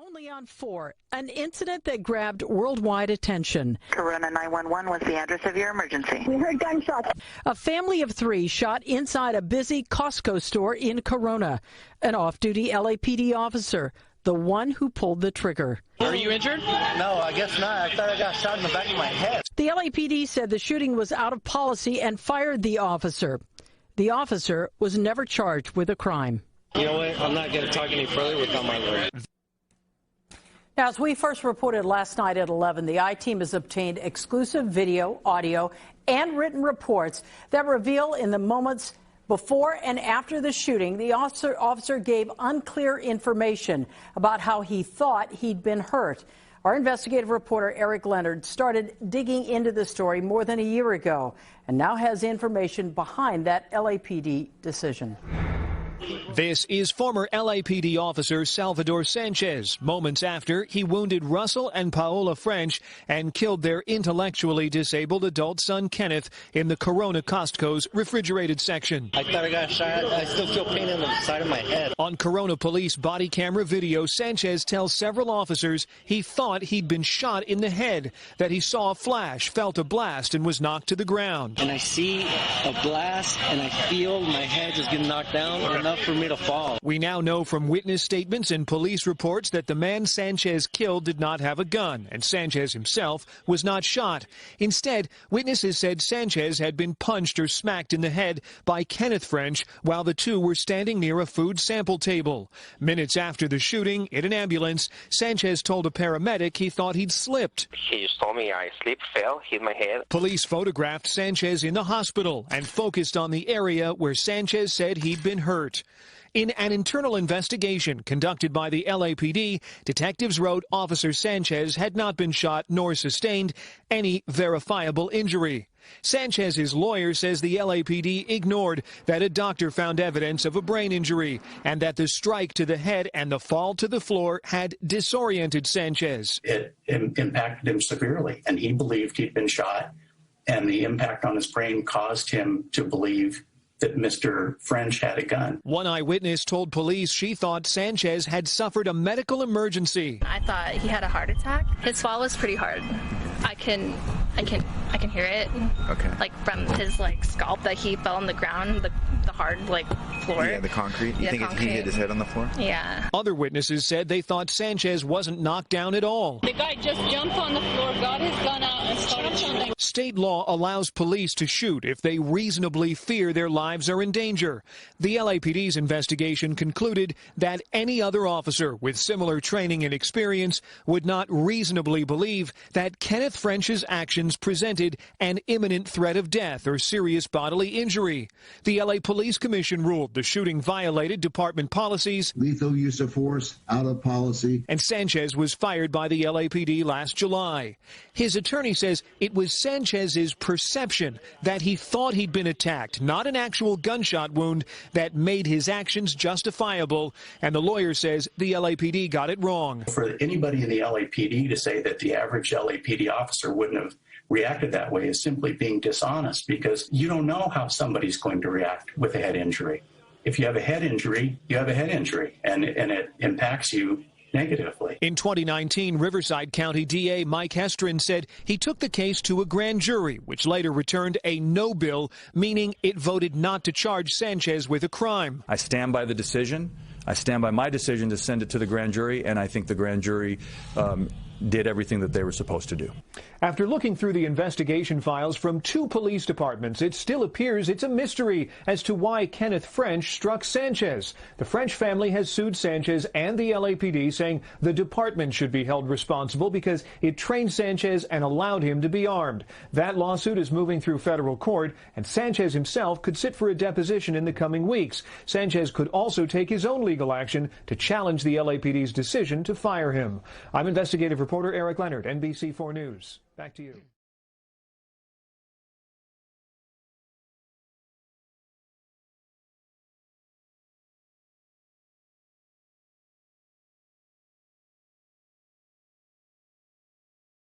Only on 4, an incident that grabbed worldwide attention. Corona 911 was the address of your emergency. We heard gunshots. A family of 3 shot inside a busy Costco store in Corona. An off-duty LAPD officer, the one who pulled the trigger. Are you injured? No, I guess not. I thought I got shot in the back of my head. The LAPD said the shooting was out of policy and fired the officer. The officer was never charged with a crime. You know what? I'm not going to talk any further without my lawyer. Now, as we first reported last night at 11, the I-Team has obtained exclusive video, audio, and written reports that reveal in the moments before and after the shooting, the officer gave unclear information about how he thought he'd been hurt. Our investigative reporter Eric Leonard started digging into the story more than a year ago and now has information behind that LAPD decision. This is former LAPD officer Salvador Sanchez, moments after he wounded Russell and Paola French and killed their intellectually disabled adult son Kenneth in the Corona Costco's refrigerated section. I thought I got shot. I still feel pain in the side of my head. On Corona police body camera video, Sanchez tells several officers he thought he'd been shot in the head, that he saw a flash, felt a blast, and was knocked to the ground. And I see a blast, and I feel my head just getting knocked down enough for me to fall. We now know from witness statements and police reports that the man Sanchez killed did not have a gun, and Sanchez himself was not shot. Instead, witnesses said Sanchez had been punched or smacked in the head by Kenneth French while the two were standing near a food sample table. Minutes after the shooting, in an ambulance, Sanchez told a paramedic he thought he'd slipped. He just told me I slipped, fell, hit my head. Police photographed Sanchez in the hospital and focused on the area where Sanchez said he'd been hurt. In an internal investigation conducted by the LAPD, detectives wrote Officer Sanchez had not been shot nor sustained any verifiable injury. Sanchez's lawyer says the LAPD ignored that a doctor found evidence of a brain injury and that the strike to the head and the fall to the floor had disoriented Sanchez. It impacted him severely, and he believed he'd been shot, and the impact on his brain caused him to believe that Mr. French had a gun. One eyewitness told police she thought Sanchez had suffered a medical emergency. I thought he had a heart attack. His fall was pretty hard. I can hear it. Okay. Like from his scalp that he fell on the ground, the hard floor. Yeah, the concrete. You think he hit his head on the floor? Yeah. Other witnesses said they thought Sanchez wasn't knocked down at all. The guy just jumped on the floor, got his gun out, and started shooting. State law allows police to shoot if they reasonably fear their lives are in danger. The LAPD's investigation concluded that any other officer with similar training and experience would not reasonably believe that Kenneth French's actions presented an imminent threat of death or serious bodily injury. The LA Police Commission ruled the shooting violated department policies. Lethal use of force, out of policy. And Sanchez was fired by the LAPD last July. His attorney says it was Sanchez's perception that he thought he'd been attacked, not an actual gunshot wound, that made his actions justifiable. And the lawyer says the LAPD got it wrong. For anybody in the LAPD to say that the average LAPD officer wouldn't have reacted that way is simply being dishonest, because you don't know how somebody's going to react with a head injury. If you have a head injury, you have a head injury, and it impacts you negatively. In 2019, Riverside County DA Mike Hestrin said he took the case to a grand jury, which later returned a no bill, meaning it voted not to charge Sanchez with a crime. I stand by the decision. I stand by my decision to send it to the grand jury, and I think the grand jury did everything that they were supposed to do. After looking through the investigation files from 2 police departments, it still appears it's a mystery as to why Kenneth French struck Sanchez. The French family has sued Sanchez and the LAPD, saying the department should be held responsible because it trained Sanchez and allowed him to be armed. That lawsuit is moving through federal court, and Sanchez himself could sit for a deposition in the coming weeks. Sanchez could also take his own legal action to challenge the LAPD's decision to fire him. I'm investigative reporter Eric Leonard, NBC4 News. Back to you.